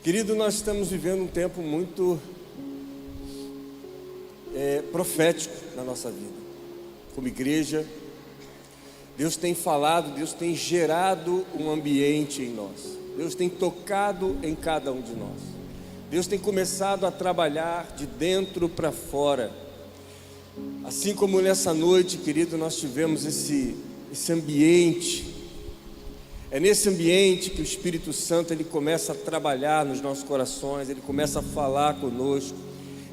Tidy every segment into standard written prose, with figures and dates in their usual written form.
Querido, nós estamos vivendo um tempo muito profético na nossa vida. Como igreja, Deus tem falado, Deus tem gerado um ambiente em nós. Deus tem tocado em cada um de nós. Deus tem começado a trabalhar de dentro para fora. Assim como nessa noite, querido, nós tivemos esse ambiente. É nesse ambiente que o Espírito Santo ele começa a trabalhar nos nossos corações, ele começa a falar conosco,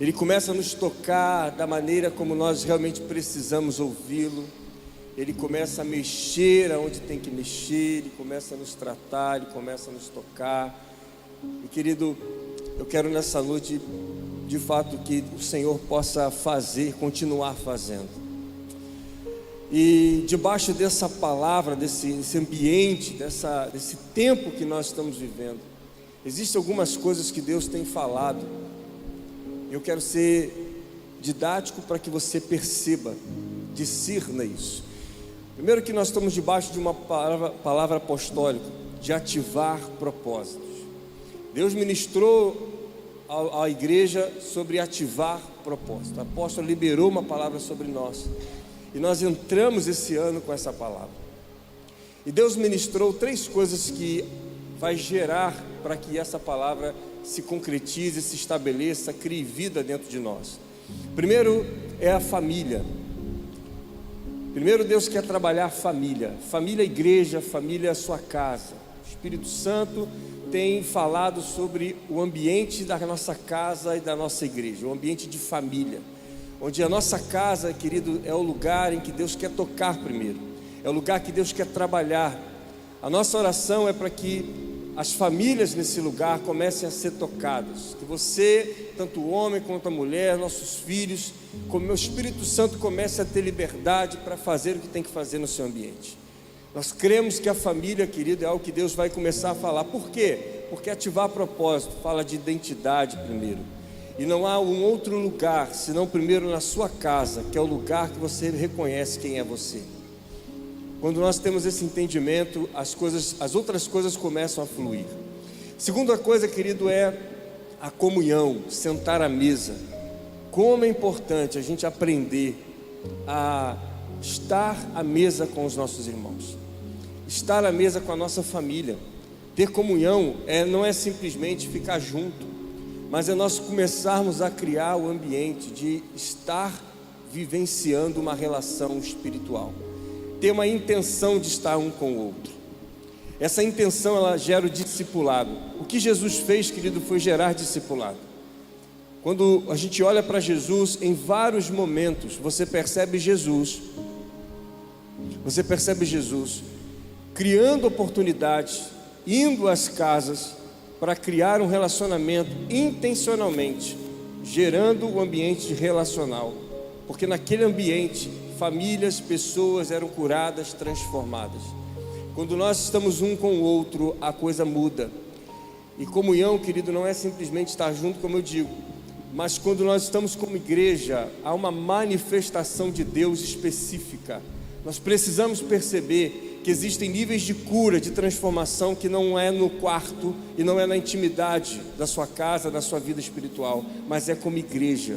ele começa a nos tocar da maneira como nós realmente precisamos ouvi-lo, ele começa a mexer aonde tem que mexer, ele começa a nos tratar, ele começa a nos tocar. E querido, eu quero nessa noite, de fato, que o Senhor possa fazer, continuar fazendo. E debaixo dessa palavra, desse ambiente, desse tempo que nós estamos vivendo, existem algumas coisas que Deus tem falado. Eu quero ser didático para que você perceba, discirna isso. Primeiro, que nós estamos debaixo de uma palavra apostólica, de ativar propósitos. Deus ministrou à igreja sobre ativar propósito. O apóstolo liberou uma palavra sobre nós. E nós entramos esse ano com essa palavra. E Deus ministrou 3 coisas que vai gerar para que essa palavra se concretize, se estabeleça, crie vida dentro de nós. Primeiro é a família. Primeiro Deus quer trabalhar a família. Família, igreja, família, sua casa. O Espírito Santo tem falado sobre o ambiente da nossa casa e da nossa igreja, o ambiente de família. Onde a nossa casa, querido, é o lugar em que Deus quer tocar primeiro, é o lugar que Deus quer trabalhar. A nossa oração é para que as famílias nesse lugar comecem a ser tocadas, que você, tanto o homem quanto a mulher, nossos filhos, como o Espírito Santo comece a ter liberdade para fazer o que tem que fazer no seu ambiente. Nós cremos que a família, querido, é algo que Deus vai começar a falar. Por quê? Porque ativar propósito fala de identidade primeiro. E não há um outro lugar, senão primeiro na sua casa, que é o lugar que você reconhece quem é você. Quando nós temos esse entendimento, as outras coisas começam a fluir. Segunda coisa, querido, é a comunhão, sentar à mesa. Como é importante a gente aprender a estar à mesa com os nossos irmãos, estar à mesa com a nossa família. Ter comunhão não é simplesmente ficar junto, mas é nós começarmos a criar o ambiente de estar vivenciando uma relação espiritual, ter uma intenção de estar um com o outro. Essa intenção, ela gera o discipulado. O que Jesus fez, querido, foi gerar discipulado. Quando a gente olha para Jesus, em vários momentos, você percebe Jesus criando oportunidades, indo às casas, para criar um relacionamento intencionalmente, gerando um ambiente relacional, porque naquele ambiente, famílias, pessoas eram curadas, transformadas. Quando nós estamos um com o outro, a coisa muda. E comunhão, querido, não é simplesmente estar junto, como eu digo, mas quando nós estamos como igreja, há uma manifestação de Deus específica. Nós precisamos perceber que existem níveis de cura, de transformação, que não é no quarto e não é na intimidade da sua casa, da sua vida espiritual, mas é como igreja.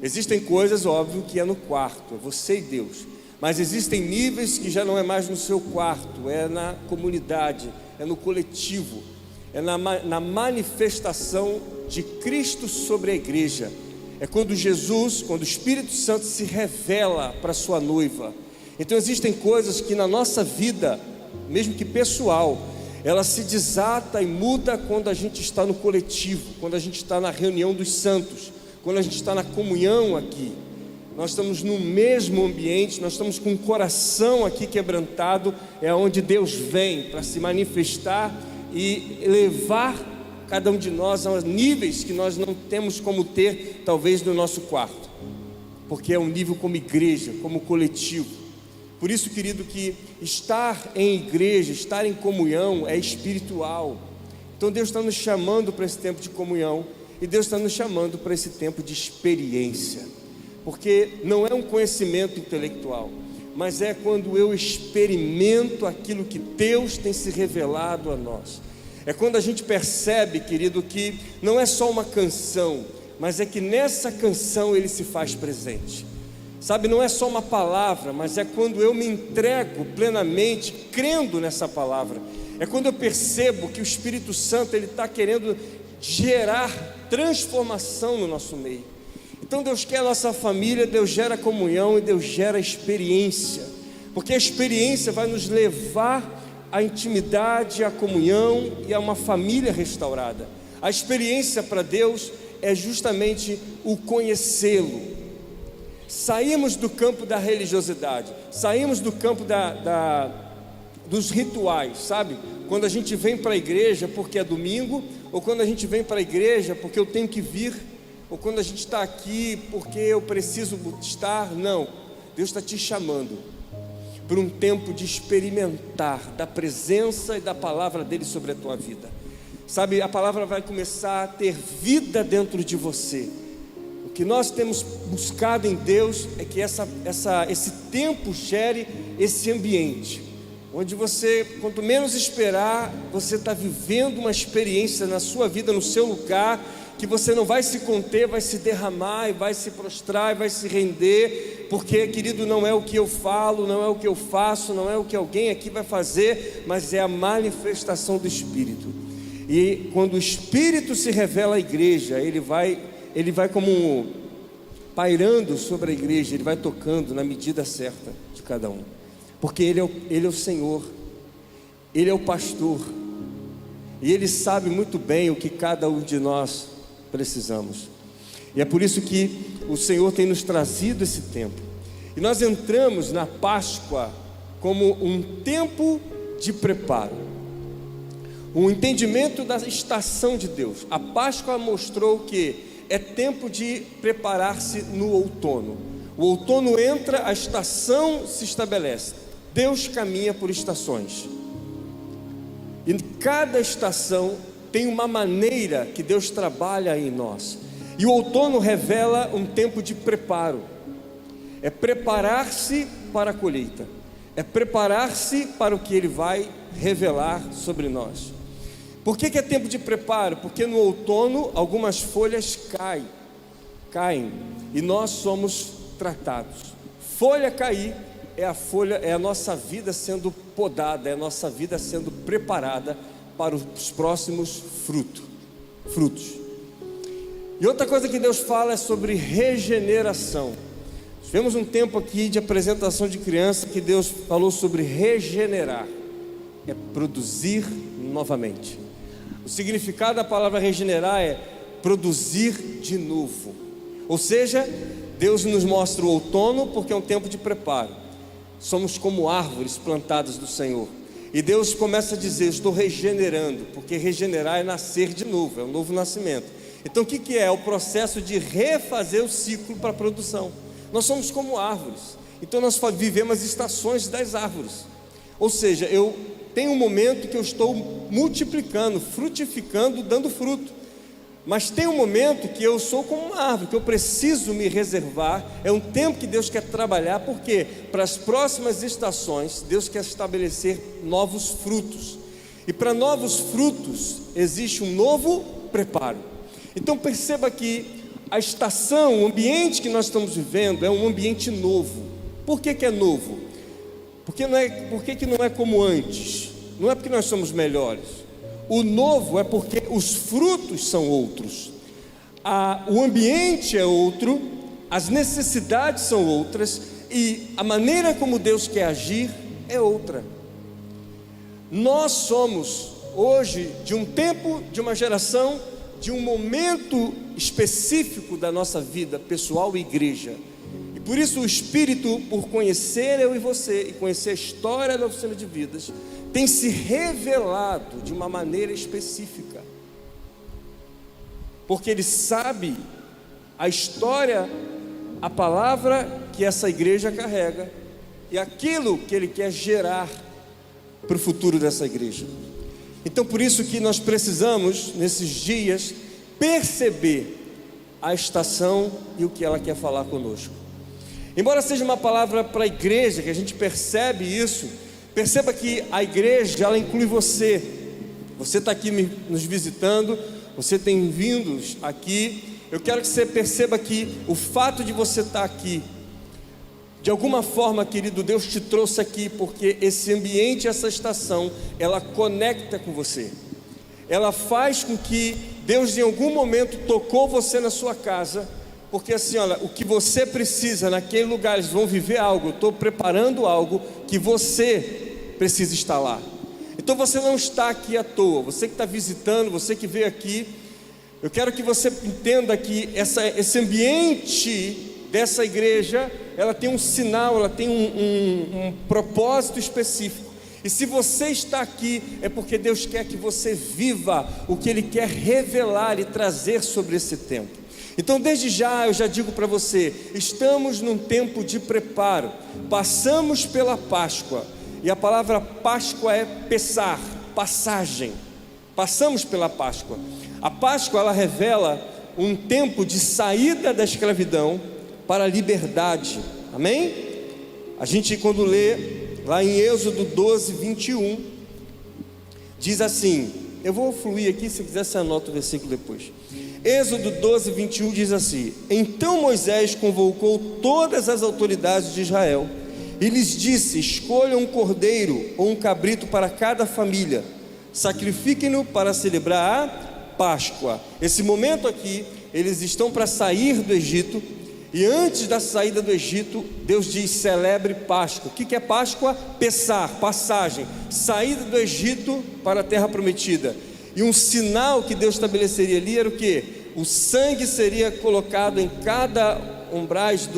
Existem coisas, óbvio, que é no quarto, é você e Deus, mas existem níveis que já não é mais no seu quarto, é na comunidade, é no coletivo, é na manifestação de Cristo sobre a igreja. É quando o Espírito Santo se revela para a sua noiva. Então existem coisas que na nossa vida, mesmo que pessoal, ela se desata e muda quando a gente está no coletivo, quando a gente está na reunião dos santos, quando a gente está na comunhão aqui. Nós estamos no mesmo ambiente, nós estamos com o coração aqui quebrantado, é onde Deus vem para se manifestar e levar cada um de nós a níveis que nós não temos como ter, talvez, no nosso quarto, porque é um nível como igreja, como coletivo. Por isso, querido, que estar em igreja, estar em comunhão é espiritual. Então Deus está nos chamando para esse tempo de comunhão, e Deus está nos chamando para esse tempo de experiência, porque não é um conhecimento intelectual, mas é quando eu experimento aquilo que Deus tem se revelado a nós. É quando a gente percebe, querido, que não é só uma canção, mas é que nessa canção Ele se faz presente. Sabe, não é só uma palavra, mas é quando eu me entrego plenamente, crendo nessa palavra. É quando eu percebo que o Espírito Santo, Ele está querendo gerar transformação no nosso meio. Então Deus quer a nossa família, Deus gera comunhão e Deus gera experiência, porque a experiência vai nos levar à intimidade, à comunhão e a uma família restaurada. A experiência para Deus é justamente o conhecê-lo. Saímos do campo da religiosidade, saímos do campo dos rituais, sabe? Quando a gente vem para a igreja porque é domingo, ou quando a gente vem para a igreja porque eu tenho que vir, ou quando a gente está aqui porque eu preciso estar. Não, Deus está te chamando por um tempo de experimentar da presença e da palavra dEle sobre a tua vida. Sabe, a palavra vai começar a ter vida dentro de você. O que nós temos buscado em Deus é que esse tempo gere esse ambiente, onde você, quanto menos esperar, você está vivendo uma experiência na sua vida, no seu lugar, que você não vai se conter, vai se derramar, e vai se prostrar, e vai se render, porque, querido, não é o que eu falo, não é o que eu faço, não é o que alguém aqui vai fazer, mas é a manifestação do Espírito. E quando o Espírito se revela à igreja, ele vai como pairando sobre a igreja, ele vai tocando na medida certa de cada um, porque ele é o Senhor, Ele é o pastor, e Ele sabe muito bem o que cada um de nós precisamos. E é por isso que o Senhor tem nos trazido esse tempo, e nós entramos na Páscoa como um tempo de preparo, um entendimento da estação de Deus. A Páscoa mostrou que é tempo de preparar-se no outono. O outono entra, a estação se estabelece. Deus caminha por estações, e cada estação tem uma maneira que Deus trabalha em nós. E o outono revela um tempo de preparo. É preparar-se para a colheita, é preparar-se para o que Ele vai revelar sobre nós. Por que é tempo de preparo? Porque no outono algumas folhas caem e nós somos tratados. Folha cair é a nossa vida sendo podada, é a nossa vida sendo preparada para os próximos frutos. E outra coisa que Deus fala é sobre regeneração. Tivemos um tempo aqui de apresentação de criança que Deus falou sobre regenerar, é produzir novamente. O significado da palavra regenerar é produzir de novo. Ou seja, Deus nos mostra o outono porque é um tempo de preparo. Somos como árvores plantadas do Senhor, e Deus começa a dizer: estou regenerando, porque regenerar é nascer de novo, é um novo nascimento. Então o que é? É o processo de refazer o ciclo para a produção. Nós somos como árvores, então nós vivemos as estações das árvores. Ou seja, eu tenho um momento que eu estou multiplicando, frutificando, dando fruto. Mas tem um momento que eu sou como uma árvore, que eu preciso me reservar. É um tempo que Deus quer trabalhar, porque para as próximas estações Deus quer estabelecer novos frutos, e para novos frutos existe um novo preparo. Então perceba que a estação, o ambiente que nós estamos vivendo é um ambiente novo. Por que é novo? Por que não é como antes? Não é porque nós somos melhores. O novo é porque os frutos são outros, o ambiente é outro, as necessidades são outras, e a maneira como Deus quer agir é outra. Nós somos hoje de um tempo, de uma geração, de um momento específico da nossa vida pessoal e igreja. E por isso o Espírito, por conhecer eu e você, e conhecer a história da oficina de vidas, tem se revelado de uma maneira específica, porque Ele sabe a história, a palavra que essa igreja carrega, e aquilo que Ele quer gerar para o futuro dessa igreja. Então por isso que nós precisamos, nesses dias, perceber a estação e o que ela quer falar conosco. Embora seja uma palavra para a igreja, que a gente percebe isso, perceba que a igreja, ela inclui você. Você está aqui nos visitando, você tem vindo aqui. Eu quero que você perceba que o fato de você estar aqui, de alguma forma, querido, Deus te trouxe aqui porque esse ambiente, essa estação, ela conecta com você. Ela faz com que Deus em algum momento tocou você na sua casa, porque assim, olha, o que você precisa naquele lugar, eles vão viver algo, eu estou preparando algo que você precisa estar lá. Então você não está aqui à toa, você que está visitando, você que veio aqui, eu quero que você entenda que esse ambiente dessa igreja, ela tem um sinal, ela tem um propósito específico. E se você está aqui, é porque Deus quer que você viva o que Ele quer revelar e trazer sobre esse tempo. Então desde já eu já digo para você, estamos num tempo de preparo, passamos pela Páscoa, e a palavra Páscoa é Pessar, passagem, passamos pela Páscoa. A Páscoa ela revela um tempo de saída da escravidão para a liberdade, amém? A gente quando lê lá em Êxodo 12, 21, diz assim, eu vou fluir aqui, se quiser você anota o versículo depois. Êxodo 12, 21 diz assim: então Moisés convocou todas as autoridades de Israel e lhes disse: escolham um cordeiro ou um cabrito para cada família, sacrifiquem-no para celebrar a Páscoa. Esse momento aqui, eles estão para sair do Egito, e antes da saída do Egito, Deus diz: celebre Páscoa. O que é Páscoa? Pessar, passagem, saída do Egito para a terra prometida. E um sinal que Deus estabeleceria ali era o que? O sangue seria colocado em cada umbrais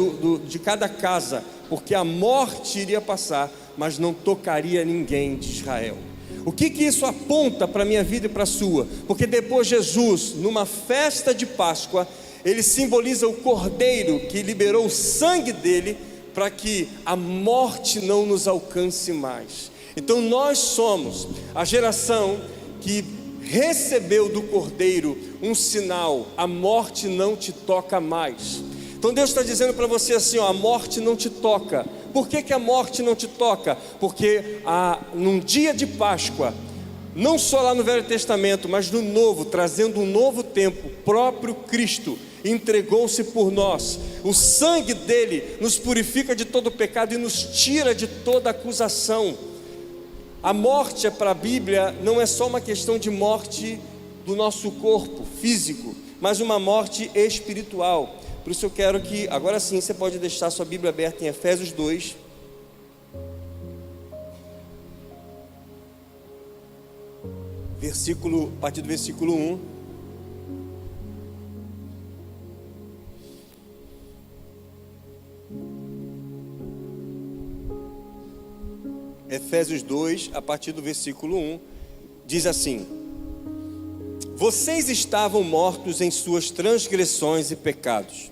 de cada casa, porque a morte iria passar, mas não tocaria ninguém de Israel. O que isso aponta para a minha vida e para a sua? Porque depois Jesus, numa festa de Páscoa, ele simboliza o cordeiro que liberou o sangue dele para que a morte não nos alcance mais. Então nós somos a geração que recebeu do cordeiro um sinal: a morte não te toca mais. Então Deus está dizendo para você assim, ó, a morte não te toca. Por que a morte não te toca? Porque num dia de Páscoa, não só lá no Velho Testamento, mas no Novo, trazendo um novo tempo, o próprio Cristo entregou-se por nós. O sangue dele nos purifica de todo pecado e nos tira de toda acusação. A morte para a Bíblia não é só uma questão de morte do nosso corpo físico, mas uma morte espiritual. Por isso eu quero que, agora sim, você pode deixar sua Bíblia aberta em Efésios 2. A partir do versículo 1. Efésios 2, a partir do versículo 1, diz assim: vocês estavam mortos em suas transgressões e pecados,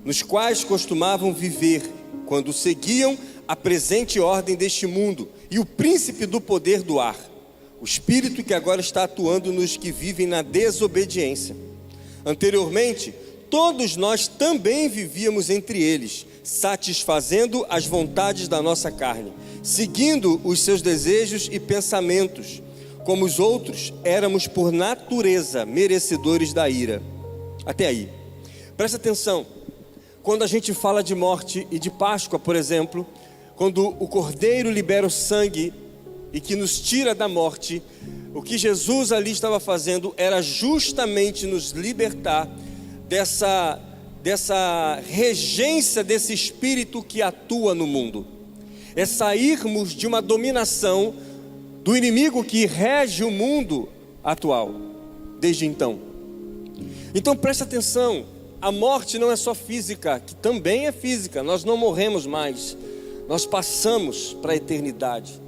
nos quais costumavam viver, quando seguiam a presente ordem deste mundo e o príncipe do poder do ar, o espírito que agora está atuando nos que vivem na desobediência. Anteriormente, todos nós também vivíamos entre eles, satisfazendo as vontades da nossa carne, seguindo os seus desejos e pensamentos. Como os outros, éramos por natureza merecedores da ira. Até aí. Presta atenção. Quando a gente fala de morte e de Páscoa, por exemplo, quando o Cordeiro libera o sangue e que nos tira da morte, o que Jesus ali estava fazendo era justamente nos libertar dessa regência desse espírito que atua no mundo. É sairmos de uma dominação do inimigo que rege o mundo atual, desde então. Então preste atenção, a morte não é só física, que também é física, nós não morremos mais, nós passamos para a eternidade.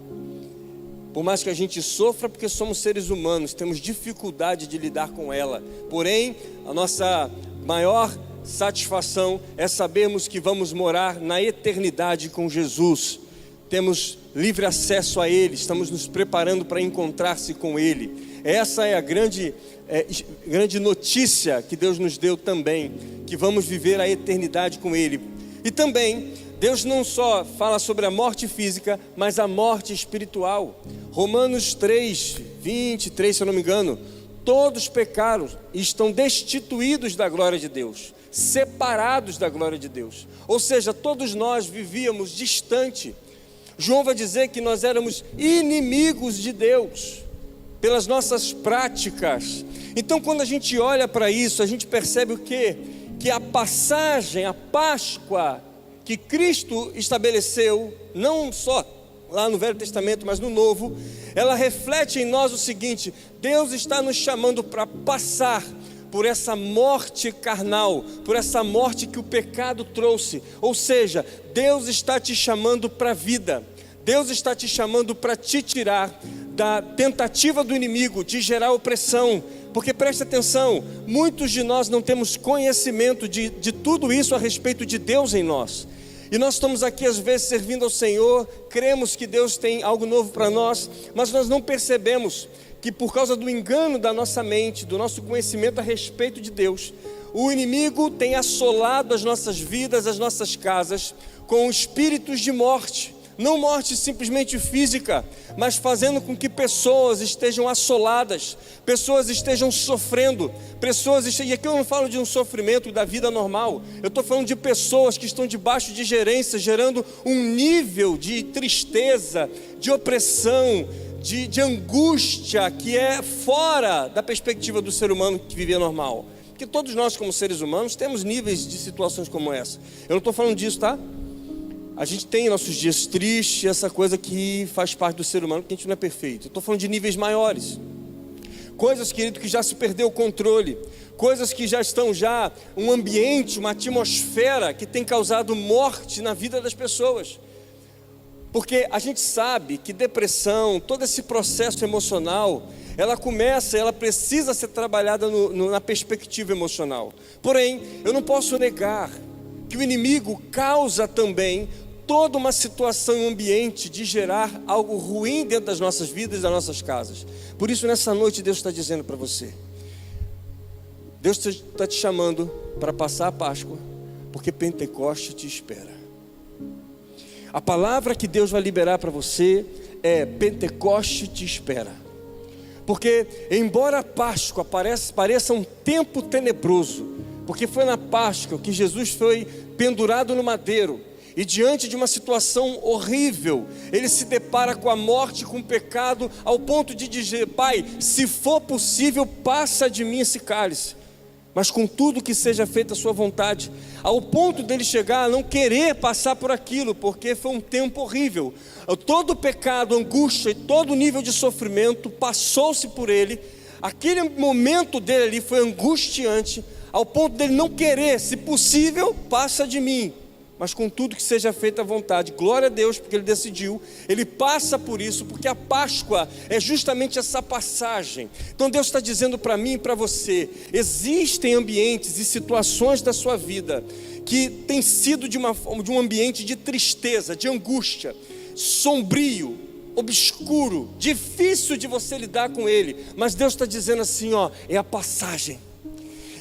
Por mais que a gente sofra, porque somos seres humanos, temos dificuldade de lidar com ela. Porém, a nossa maior satisfação é sabermos que vamos morar na eternidade com Jesus. Temos livre acesso a Ele, estamos nos preparando para encontrar-se com Ele. Essa é a grande notícia que Deus nos deu também, que vamos viver a eternidade com Ele. E também, Deus não só fala sobre a morte física, mas a morte espiritual. Romanos 3, 23, se eu não me engano, todos pecaram e estão destituídos da glória de Deus, separados da glória de Deus. Ou seja, todos nós vivíamos distante. João vai dizer que nós éramos inimigos de Deus, pelas nossas práticas. Então, quando a gente olha para isso, a gente percebe o quê? Que a passagem, a Páscoa que Cristo estabeleceu, não só lá no Velho Testamento, mas no Novo, ela reflete em nós o seguinte: Deus está nos chamando para passar por essa morte carnal, por essa morte que o pecado trouxe. Ou seja, Deus está te chamando para a vida. Deus está te chamando para te tirar da tentativa do inimigo de gerar opressão. Porque preste atenção, muitos de nós não temos conhecimento de tudo isso a respeito de Deus em nós. E nós estamos aqui às vezes servindo ao Senhor, cremos que Deus tem algo novo para nós, mas nós não percebemos que por causa do engano da nossa mente, do nosso conhecimento a respeito de Deus, o inimigo tem assolado as nossas vidas, as nossas casas, com espíritos de morte. Não morte simplesmente física, mas fazendo com que pessoas estejam assoladas, pessoas estejam sofrendo, e aqui eu não falo de um sofrimento da vida normal, eu estou falando de pessoas que estão debaixo de gerência, gerando um nível de tristeza, de opressão, de angústia, que é fora da perspectiva do ser humano que vivia normal. Porque todos nós como seres humanos temos níveis de situações como essa. Eu não estou falando disso, tá? A gente tem nossos dias tristes, essa coisa que faz parte do ser humano, porque a gente não é perfeito. Eu estou falando de níveis maiores. Coisas, querido, que já se perdeu o controle. Coisas que já estão um ambiente, uma atmosfera que tem causado morte na vida das pessoas. Porque a gente sabe que depressão, todo esse processo emocional, ela precisa ser trabalhada na perspectiva emocional. Porém, eu não posso negar que o inimigo causa também toda uma situação, um ambiente de gerar algo ruim dentro das nossas vidas e das nossas casas. Por isso, nessa noite, Deus está dizendo para você, Deus está te chamando para passar a Páscoa, porque Pentecoste te espera. A palavra que Deus vai liberar para você é: Pentecoste te espera. Porque embora a Páscoa pareça um tempo tenebroso, porque foi na Páscoa que Jesus foi pendurado no madeiro, e diante de uma situação horrível, ele se depara com a morte, com o pecado, ao ponto de dizer: Pai, se for possível, passa de mim esse cálice, mas contudo que seja feita a sua vontade. Ao ponto dele chegar a não querer passar por aquilo, porque foi um tempo horrível. Todo o pecado, angústia e todo o nível de sofrimento passou-se por ele. Aquele momento dele ali foi angustiante, ao ponto dele não querer, se possível, passa de mim, mas contudo que seja feita a vontade. Glória a Deus, porque ele decidiu, ele passa por isso, porque a Páscoa é justamente essa passagem. Então Deus está dizendo para mim e para você: existem ambientes e situações da sua vida que tem sido de um ambiente de tristeza, de angústia, sombrio, obscuro, difícil de você lidar com ele, mas Deus está dizendo assim, é a passagem.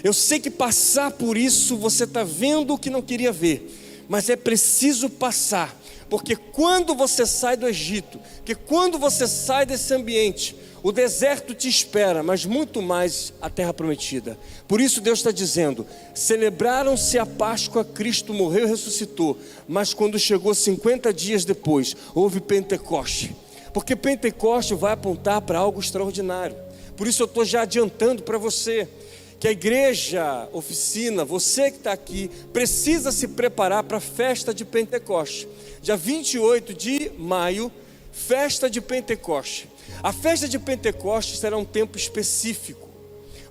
Eu sei que passar por isso você está vendo o que não queria ver, mas é preciso passar, porque quando você sai do Egito, que quando você sai desse ambiente, o deserto te espera, mas muito mais a terra prometida. Por isso Deus está dizendo: celebraram-se a Páscoa, Cristo morreu e ressuscitou, mas quando chegou 50 dias depois, houve Pentecoste, porque Pentecoste vai apontar para algo extraordinário. Por isso eu estou já adiantando para você, que a igreja, oficina, você que está aqui, precisa se preparar para a festa de Pentecoste. Dia 28 de maio, festa de Pentecoste. A festa de Pentecoste será um tempo específico.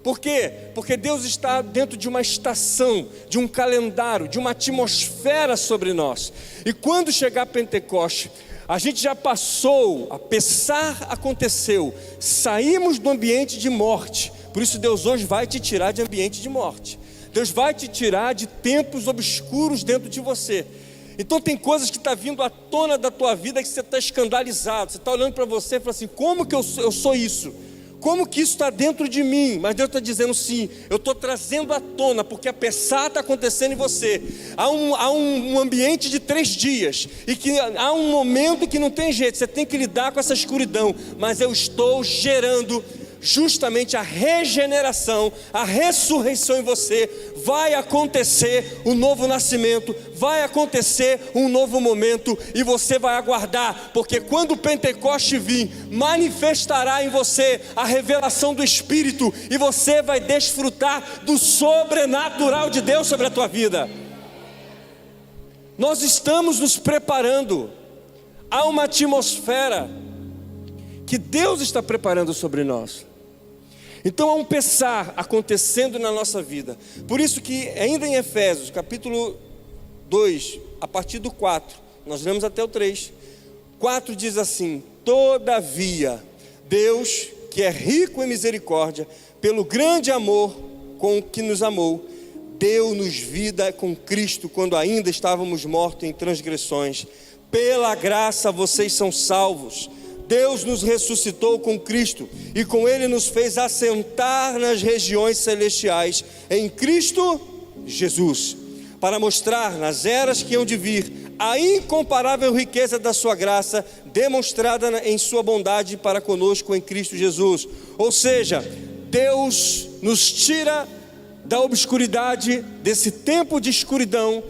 Por quê? Porque Deus está dentro de uma estação, de um calendário, de uma atmosfera sobre nós. E quando chegar Pentecoste, a gente já passou, a Pessar aconteceu, saímos do ambiente de morte. Por isso Deus hoje vai te tirar de ambiente de morte. Deus vai te tirar de tempos obscuros dentro de você. Então tem coisas que estão vindo à tona da tua vida que você está escandalizado. Você está olhando para você e fala assim: como que eu sou isso? Como que isso está dentro de mim? Mas Deus está dizendo sim, eu estou trazendo à tona, porque a Pessah está acontecendo em você. Há um ambiente de 3 dias, e que há um momento que não tem jeito, você tem que lidar com essa escuridão, mas eu estou gerando justamente a regeneração, a ressurreição em você. Vai acontecer um novo nascimento, vai acontecer um novo momento, e você vai aguardar, porque quando o Pentecoste vir, manifestará em você a revelação do Espírito, e você vai desfrutar do sobrenatural de Deus sobre a tua vida. Nós estamos nos preparando, há uma atmosfera que Deus está preparando sobre nós. Então há um Pessah acontecendo na nossa vida. Por isso que ainda em Efésios capítulo 2, a partir do 4, nós lemos até o 3, 4 diz assim: todavia Deus, que é rico em misericórdia, pelo grande amor com que nos amou, deu-nos vida com Cristo, quando ainda estávamos mortos em transgressões. Pela graça vocês são salvos. Deus nos ressuscitou com Cristo, e com Ele nos fez assentar nas regiões celestiais, em Cristo Jesus, para mostrar nas eras que hão de vir, a incomparável riqueza da sua graça, demonstrada em sua bondade para conosco em Cristo Jesus. Ou seja, Deus nos tira da obscuridade, desse tempo de escuridão,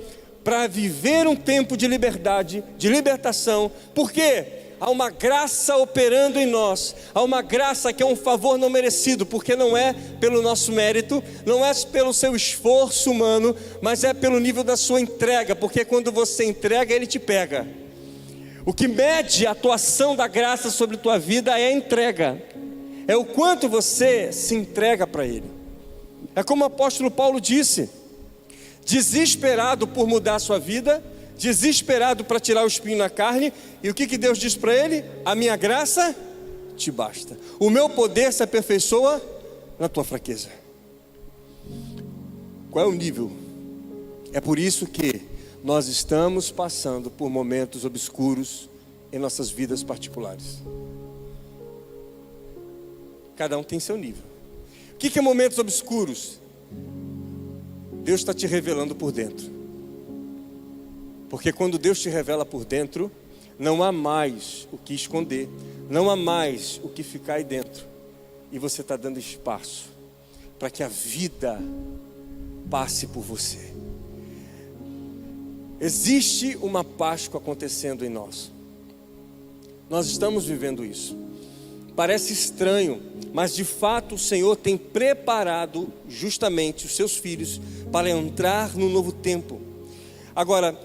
para viver um tempo de liberdade, de libertação. Por quê? Há uma graça operando em nós, há uma graça que é um favor não merecido, porque não é pelo nosso mérito, não é pelo seu esforço humano, mas é pelo nível da sua entrega, porque quando você entrega, Ele te pega. O que mede a atuação da graça sobre a tua vida é a entrega, é o quanto você se entrega para Ele. É como o apóstolo Paulo disse, desesperado por mudar a sua vida, desesperado para tirar o espinho na carne, e o que Deus diz para ele? A minha graça te basta, o meu poder se aperfeiçoa na tua fraqueza. Qual é o nível? É por isso que nós estamos passando por momentos obscuros em nossas vidas particulares. Cada um tem seu nível. O que é momentos obscuros? Deus está te revelando por dentro. Porque quando Deus te revela por dentro, não há mais o que esconder, não há mais o que ficar aí dentro. E você está dando espaço para que a vida passe por você. Existe uma Páscoa acontecendo em nós. Nós estamos vivendo isso. Parece estranho, mas de fato o Senhor tem preparado justamente os seus filhos para entrar no novo tempo. Agora,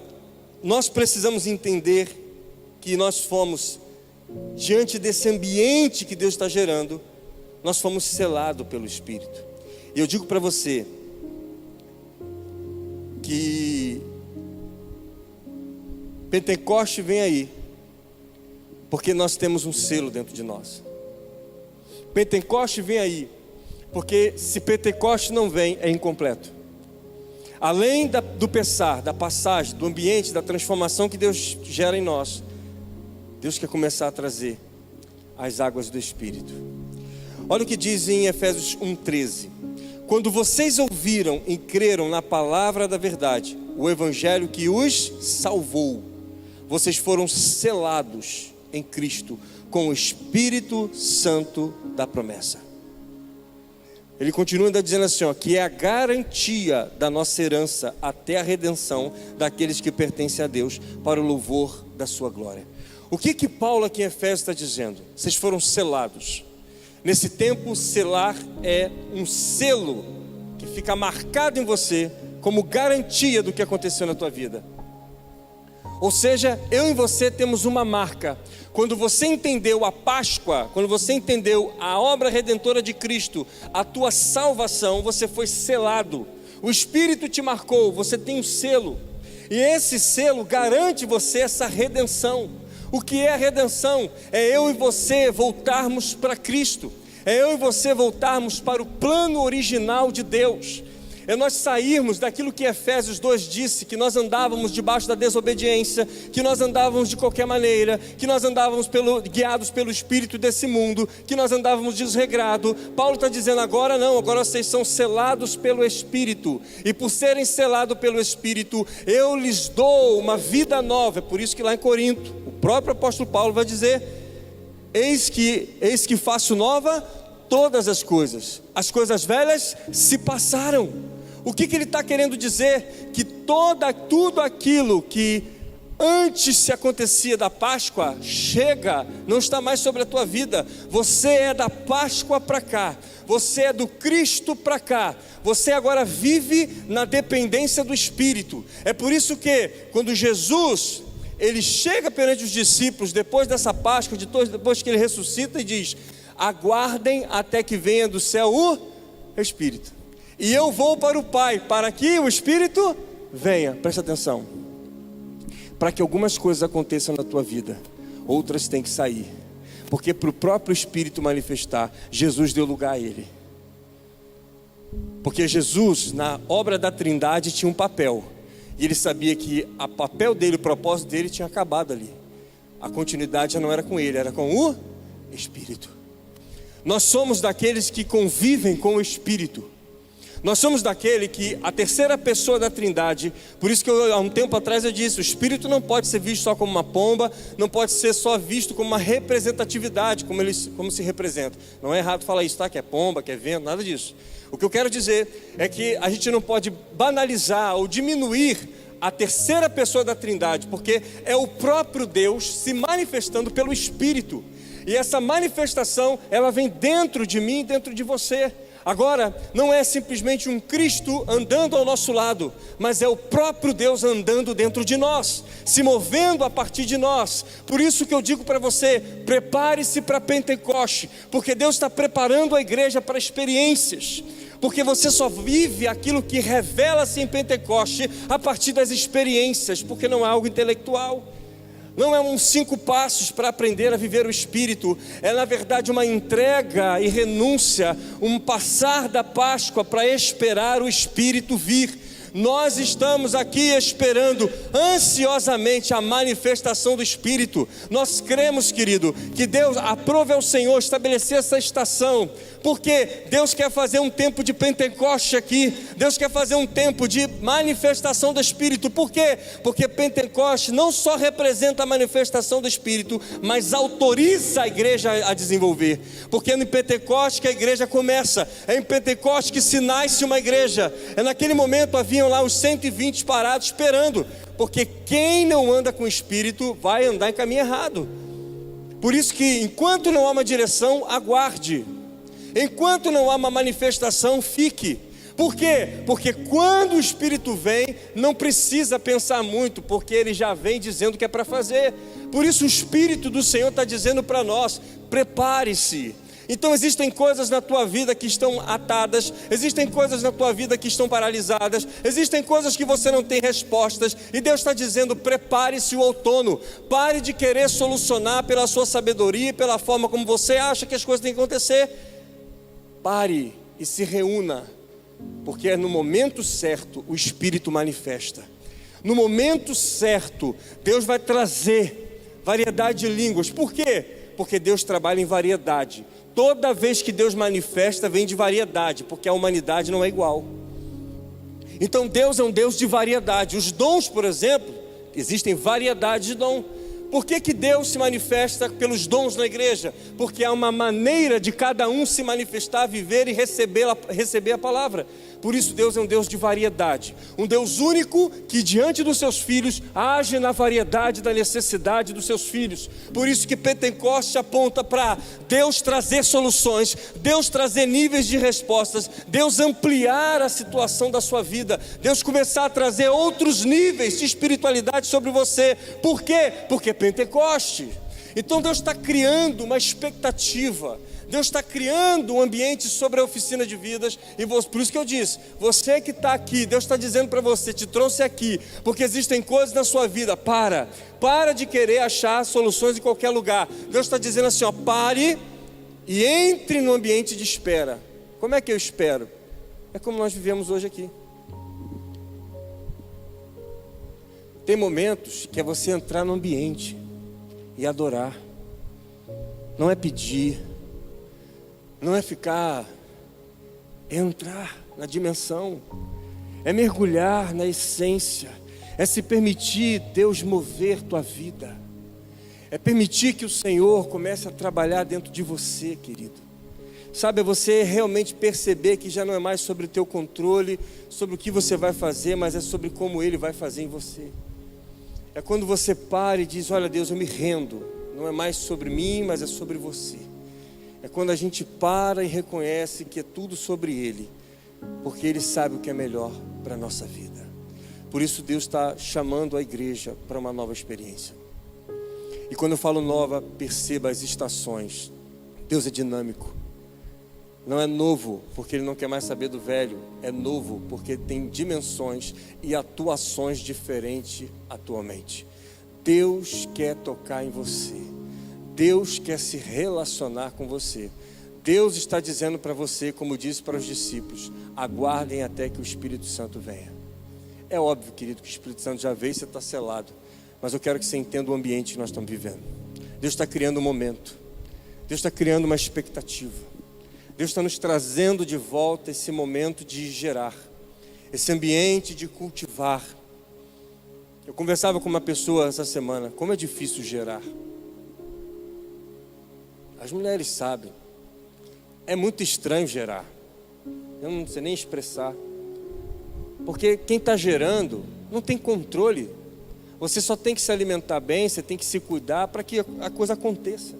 nós precisamos entender que nós fomos, diante desse ambiente que Deus está gerando, nós fomos selados pelo Espírito. E eu digo para você que Pentecoste vem aí, porque nós temos um selo dentro de nós. Pentecoste vem aí, porque se Pentecoste não vem, é incompleto. Além do Pessah, da passagem, do ambiente, da transformação que Deus gera em nós, Deus quer começar a trazer as águas do Espírito. Olha o que diz em Efésios 1:13: quando vocês ouviram e creram na palavra da verdade, o evangelho que os salvou, vocês foram selados em Cristo com o Espírito Santo da promessa. Ele continua ainda dizendo assim, que é a garantia da nossa herança até a redenção daqueles que pertencem a Deus, para o louvor da sua glória. O que Paulo aqui em Efésios está dizendo? Vocês foram selados. Nesse tempo, selar é um selo que fica marcado em você como garantia do que aconteceu na tua vida. Ou seja, eu e você temos uma marca. Quando você entendeu a Páscoa, quando você entendeu a obra redentora de Cristo, a tua salvação, você foi selado. O Espírito te marcou, você tem um selo. E esse selo garante você essa redenção. O que é a redenção? É eu e você voltarmos para Cristo. É eu e você voltarmos para o plano original de Deus. é nós sairmos daquilo que Efésios 2 disse, que nós andávamos debaixo da desobediência, que nós andávamos de qualquer maneira, que nós andávamos guiados pelo espírito desse mundo, que nós andávamos desregrado. Paulo está dizendo agora não, agora vocês são selados pelo Espírito, e por serem selados pelo Espírito, eu lhes dou uma vida nova. É por isso que lá em Corinto, o próprio apóstolo Paulo vai dizer: eis que faço nova todas as coisas velhas se passaram. O que ele está querendo dizer? Que tudo aquilo que antes se acontecia da Páscoa, não está mais sobre a tua vida. Você é da Páscoa para cá, você é do Cristo para cá, você agora vive na dependência do Espírito. É por isso que quando Jesus, ele chega perante os discípulos, depois dessa Páscoa, depois que ele ressuscita, e diz: aguardem até que venha do céu o Espírito, e eu vou para o Pai, para que o Espírito venha. Presta atenção, para que algumas coisas aconteçam na tua vida, outras têm que sair, porque para o próprio Espírito manifestar, Jesus deu lugar a ele. Porque Jesus, na obra da Trindade, tinha um papel, e ele sabia que o papel dele, o propósito dele tinha acabado ali. A continuidade já não era com ele, era com o Espírito. Nós somos daqueles que convivem com o Espírito. Nós somos daquele que a terceira pessoa da Trindade, por isso que há um tempo atrás eu disse, o Espírito não pode ser visto só como uma pomba, não pode ser só visto como uma representatividade, como se representa. Não é errado falar isso, tá? Que é pomba, que é vento, nada disso. O que eu quero dizer é que a gente não pode banalizar ou diminuir a terceira pessoa da Trindade, porque é o próprio Deus se manifestando pelo Espírito. E essa manifestação, ela vem dentro de mim, dentro de você. Agora, não é simplesmente um Cristo andando ao nosso lado, mas é o próprio Deus andando dentro de nós, se movendo a partir de nós. Por isso que eu digo para você, prepare-se para Pentecoste, porque Deus está preparando a igreja para experiências. Porque você só vive aquilo que revela-se em Pentecoste a partir das experiências, porque não é algo intelectual. Não é uns 5 passos para aprender a viver o Espírito, é na verdade uma entrega e renúncia, um passar da Páscoa para esperar o Espírito vir. Nós estamos aqui esperando ansiosamente a manifestação do Espírito. Nós cremos, querido, que Deus aprove ao Senhor estabelecer essa estação, porque Deus quer fazer um tempo de Pentecoste aqui. Deus quer fazer um tempo de manifestação do Espírito. Por quê? Porque Pentecoste não só representa a manifestação do Espírito, mas autoriza a igreja a desenvolver. Porque é em Pentecoste que a igreja começa, é em Pentecoste que se nasce uma igreja. É naquele momento haviam lá os 120 parados esperando, porque quem não anda com o Espírito vai andar em caminho errado. Por isso que enquanto não há uma direção, aguarde. Enquanto não há uma manifestação, fique. Por quê? Porque quando o Espírito vem, não precisa pensar muito, porque ele já vem dizendo o que é para fazer. Por isso o Espírito do Senhor está dizendo para nós, prepare-se. Então existem coisas na tua vida que estão atadas, existem coisas na tua vida que estão paralisadas, existem coisas que você não tem respostas, e Deus está dizendo, prepare-se o outono. Pare de querer solucionar pela sua sabedoria, pela forma como você acha que as coisas têm que acontecer. Pare e se reúna, porque é no momento certo o Espírito manifesta. No momento certo Deus vai trazer variedade de línguas. Por quê? Porque Deus trabalha em variedade. Toda vez que Deus manifesta, vem de variedade, porque a humanidade não é igual. Então Deus é um Deus de variedade. Os dons, por exemplo, existem variedade de dom. Por que Deus se manifesta pelos dons na igreja? Porque há uma maneira de cada um se manifestar, viver e receber a palavra. Por isso Deus é um Deus de variedade, um Deus único que diante dos seus filhos age na variedade da necessidade dos seus filhos. Por isso que Pentecoste aponta para Deus trazer soluções, Deus trazer níveis de respostas, Deus ampliar a situação da sua vida, Deus começar a trazer outros níveis de espiritualidade sobre você. Por quê? Porque é Pentecoste. Então Deus está criando uma expectativa, Deus está criando um ambiente sobre a oficina de vidas. E por isso que eu disse, você que está aqui, Deus está dizendo para você, te trouxe aqui, porque existem coisas na sua vida. Para de querer achar soluções em qualquer lugar. Deus está dizendo assim, pare e entre no ambiente de espera. Como é que eu espero? É como nós vivemos hoje aqui. Tem momentos que é você entrar no ambiente e adorar. Não é pedir, não é ficar, é entrar na dimensão, é mergulhar na essência, é se permitir Deus mover tua vida, é permitir que o Senhor comece a trabalhar dentro de você, querido. Sabe, é você realmente perceber que já não é mais sobre o teu controle, sobre o que você vai fazer, mas é sobre como Ele vai fazer em você. É quando você para e diz, olha Deus, eu me rendo, não é mais sobre mim, mas é sobre você. É quando a gente para e reconhece que é tudo sobre Ele, porque Ele sabe o que é melhor para a nossa vida. Por isso Deus está chamando a igreja para uma nova experiência. E quando eu falo nova, perceba as estações. Deus é dinâmico. Não é novo porque Ele não quer mais saber do velho. É novo porque tem dimensões e atuações diferentes atualmente. Deus quer tocar em você. Deus quer se relacionar com você. Deus está dizendo para você, como disse para os discípulos, aguardem até que o Espírito Santo venha. É óbvio, querido, que o Espírito Santo já veio e você está selado. Mas eu quero que você entenda o ambiente que nós estamos vivendo. Deus está criando um momento. Deus está criando uma expectativa. Deus está nos trazendo de volta esse momento de gerar, esse ambiente de cultivar. Eu conversava com uma pessoa essa semana, como é difícil gerar. As mulheres sabem, é muito estranho gerar, eu não sei nem expressar, porque quem está gerando não tem controle, você só tem que se alimentar bem, você tem que se cuidar para que a coisa aconteça.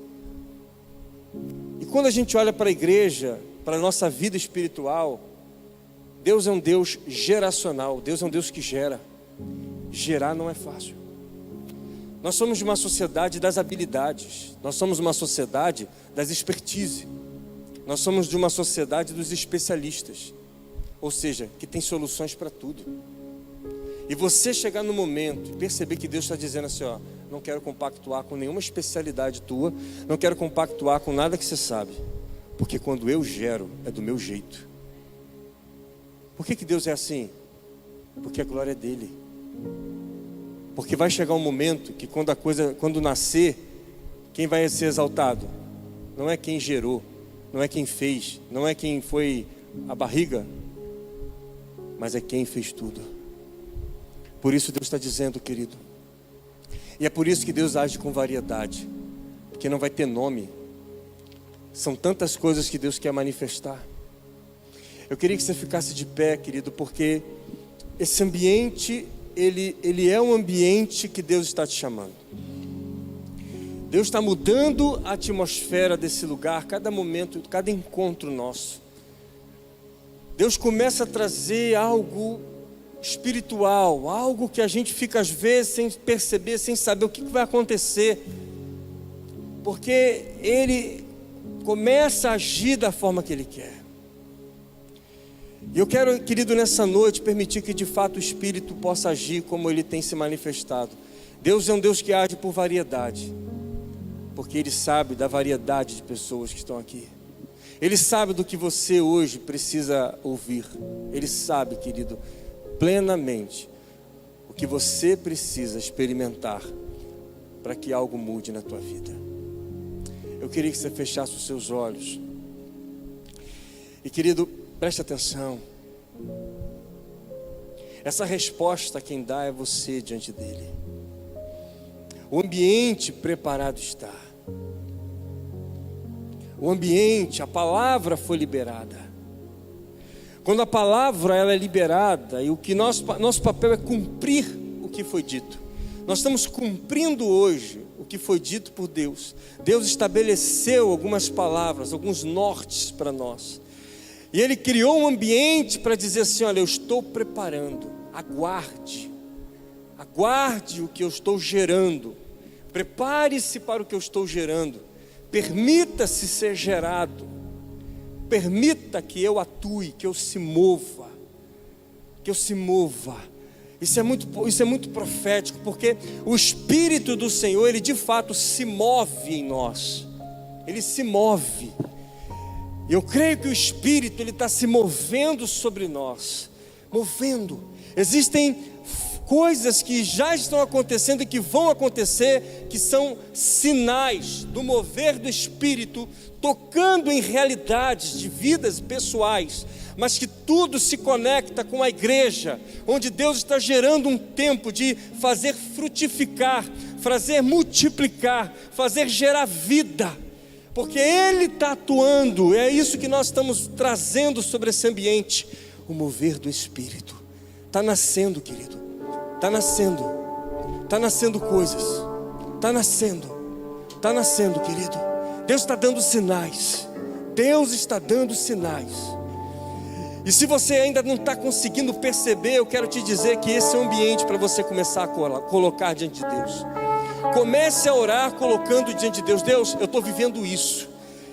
E quando a gente olha para a igreja, para a nossa vida espiritual, Deus é um Deus geracional, Deus é um Deus que gera. Gerar não é fácil. Nós somos de uma sociedade das habilidades, nós somos uma sociedade das expertise, nós somos de uma sociedade dos especialistas, ou seja, que tem soluções para tudo. E você chegar no momento e perceber que Deus está dizendo assim, ó, não quero compactuar com nenhuma especialidade tua, não quero compactuar com nada que você sabe, porque quando eu gero, é do meu jeito. Por que Deus é assim? Porque a glória é dele. Porque vai chegar um momento que quando nascer, quem vai ser exaltado? Não é quem gerou, não é quem fez, não é quem foi a barriga, mas é quem fez tudo. Por isso Deus está dizendo, querido, e é por isso que Deus age com variedade, porque não vai ter nome. São tantas coisas que Deus quer manifestar. Eu queria que você ficasse de pé, querido, porque esse ambiente, ele é um ambiente que Deus está te chamando. Deus está mudando a atmosfera desse lugar, cada momento, cada encontro nosso. Deus começa a trazer algo espiritual, algo que a gente fica às vezes sem perceber, sem saber o que vai acontecer, porque Ele começa a agir da forma que Ele quer. E eu quero, querido, nessa noite permitir que de fato o Espírito possa agir como Ele tem se manifestado. Deus é um Deus que age por variedade, porque Ele sabe da variedade de pessoas que estão aqui. Ele sabe do que você hoje precisa ouvir. Ele sabe, querido, plenamente o que você precisa experimentar para que algo mude na tua vida. Eu queria que você fechasse os seus olhos. E, querido, preste atenção. Essa resposta quem dá é você diante dele. O ambiente preparado está. O ambiente, a palavra foi liberada. Quando a palavra ela é liberada, e o que nosso papel é cumprir o que foi dito. Nós estamos cumprindo hoje o que foi dito por Deus. Deus estabeleceu algumas palavras, alguns nortes para nós. E Ele criou um ambiente para dizer assim, olha, eu estou preparando, aguarde o que eu estou gerando. Prepare-se para o que eu estou gerando. Permita-se ser gerado. Permita que eu atue, que eu se mova. Isso é muito profético, porque o Espírito do Senhor, Ele de fato se move em nós. Ele se move. Eu creio que o Espírito, ele está se movendo sobre nós, movendo. Existem coisas que já estão acontecendo e que vão acontecer, que são sinais do mover do Espírito, tocando em realidades de vidas pessoais, mas que tudo se conecta com a igreja, onde Deus está gerando um tempo de fazer frutificar, fazer multiplicar, fazer gerar vida, porque Ele está atuando. É isso que nós estamos trazendo sobre esse ambiente, o mover do Espírito. Está nascendo, querido, está nascendo coisas, está nascendo, querido. Deus está dando sinais, E se você ainda não está conseguindo perceber, eu quero te dizer que esse é o ambiente para você começar a colocar diante de Deus. Comece a orar colocando diante de Deus: Deus, eu estou vivendo isso,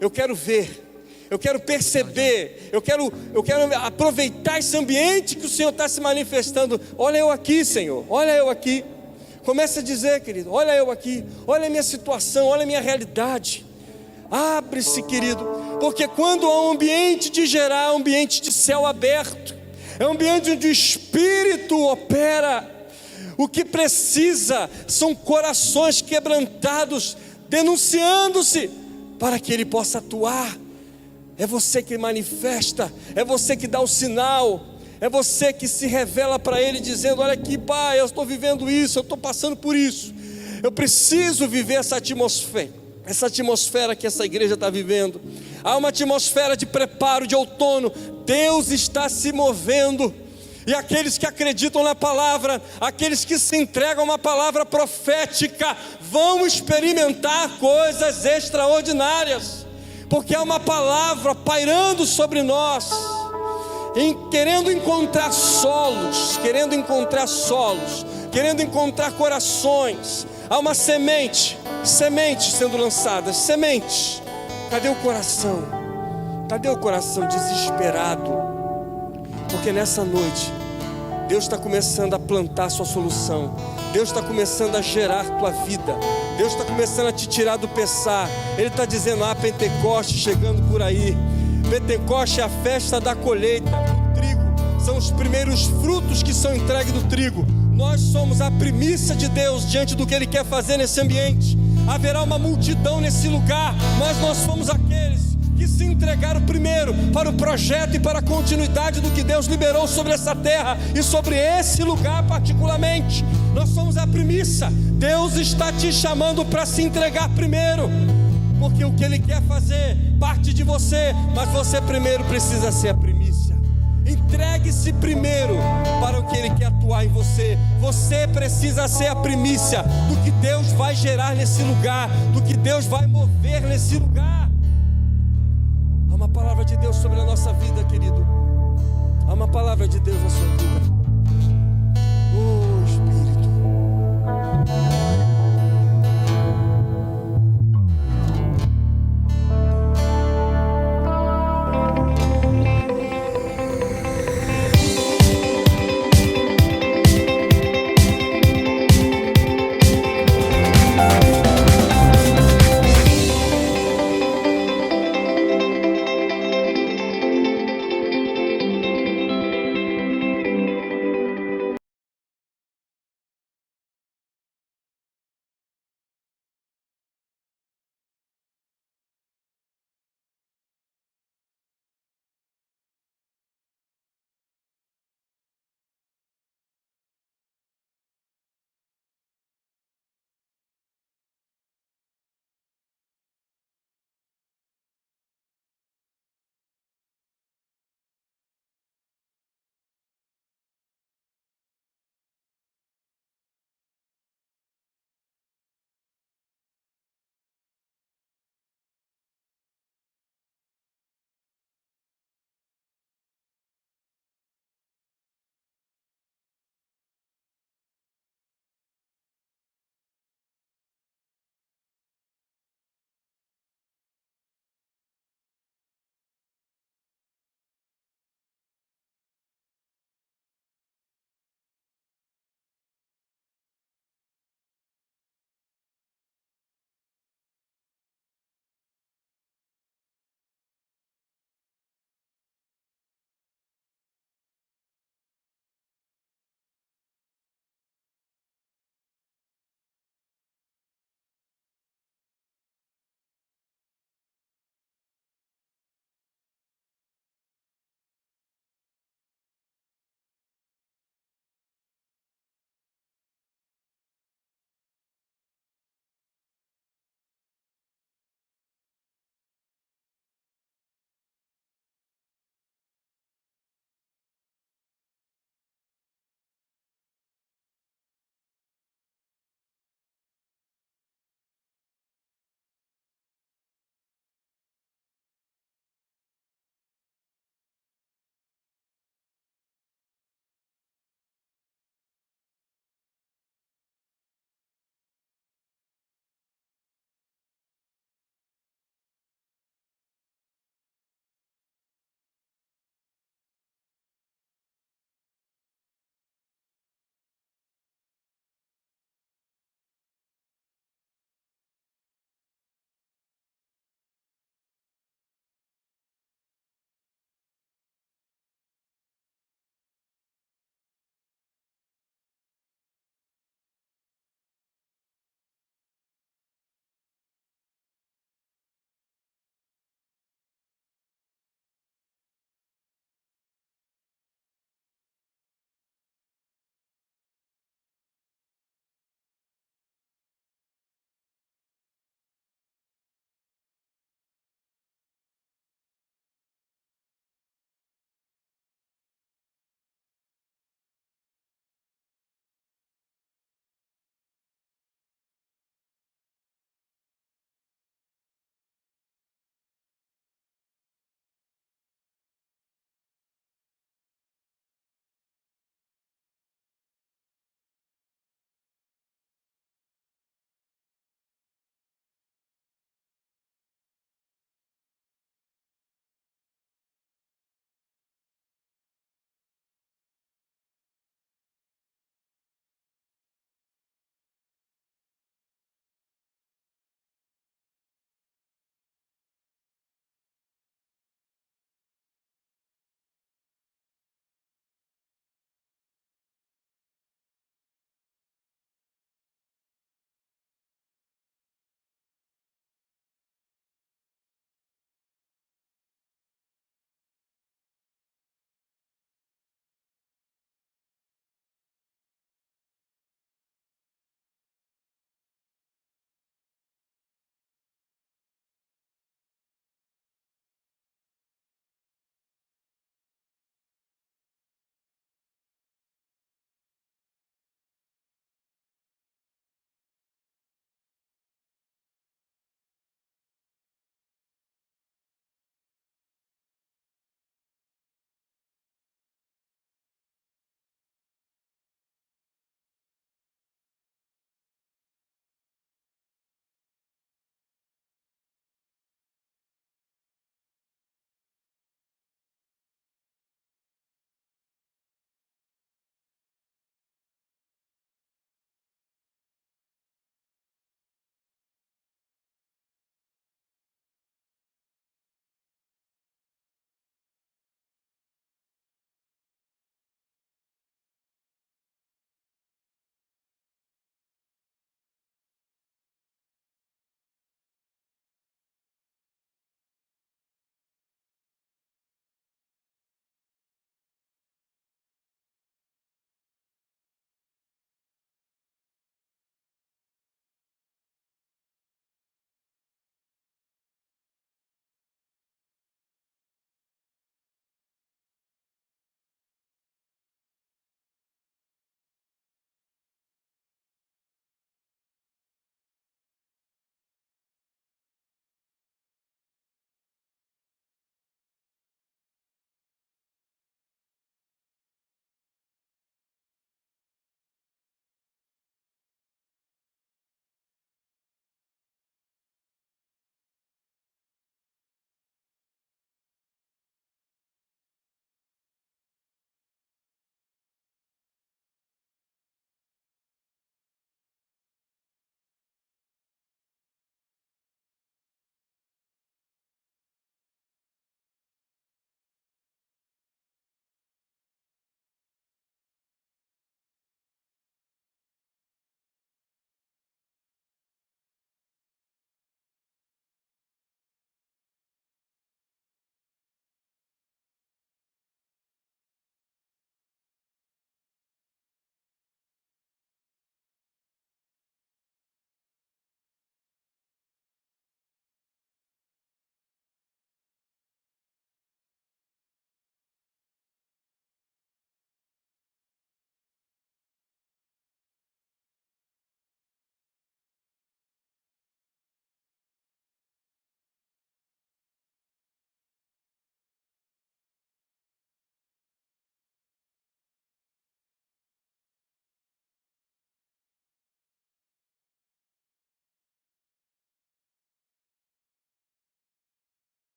eu quero ver, eu quero perceber, eu quero aproveitar esse ambiente que o Senhor está se manifestando. Olha eu aqui, Senhor, olha eu aqui. Comece a dizer, querido: olha eu aqui, olha a minha situação, olha a minha realidade. Abre-se, querido, porque quando há um ambiente de gerar, um ambiente de céu aberto, é um ambiente onde o Espírito opera. O que precisa são corações quebrantados, denunciando-se, para que Ele possa atuar. É você que manifesta, é você que dá o sinal, é você que se revela para Ele, dizendo: olha aqui, Pai, eu estou vivendo isso, eu estou passando por isso, eu preciso viver essa atmosfera que essa igreja está vivendo. Há uma atmosfera de preparo de outono. Deus está se movendo, e aqueles que acreditam na palavra, aqueles que se entregam a uma palavra profética, vão experimentar coisas extraordinárias, porque há uma palavra pairando sobre nós, querendo encontrar solos, querendo encontrar corações. Há uma semente sendo lançada, semente. Cadê o coração? Cadê o coração desesperado? Porque nessa noite, Deus está começando a plantar a sua solução. Deus está começando a gerar a tua vida. Deus está começando a te tirar do pesar. Ele está dizendo: Pentecoste chegando por aí. Pentecoste é a festa da colheita. O trigo são os primeiros frutos que são entregues do trigo. Nós somos a primícia de Deus diante do que Ele quer fazer nesse ambiente. Haverá uma multidão nesse lugar, mas nós fomos aqueles que se entregaram primeiro para o projeto e para a continuidade do que Deus liberou sobre essa terra e sobre esse lugar particularmente. Nós somos a primícia. Deus está te chamando para se entregar primeiro, porque o que Ele quer fazer parte de você, mas você primeiro precisa ser a primícia. Entregue-se primeiro para o que Ele quer atuar em você. Você precisa ser a primícia do que Deus vai gerar nesse lugar, do que Deus vai mover nesse lugar. Há uma palavra de Deus sobre a nossa vida, querido. Há uma palavra de Deus na sua vida.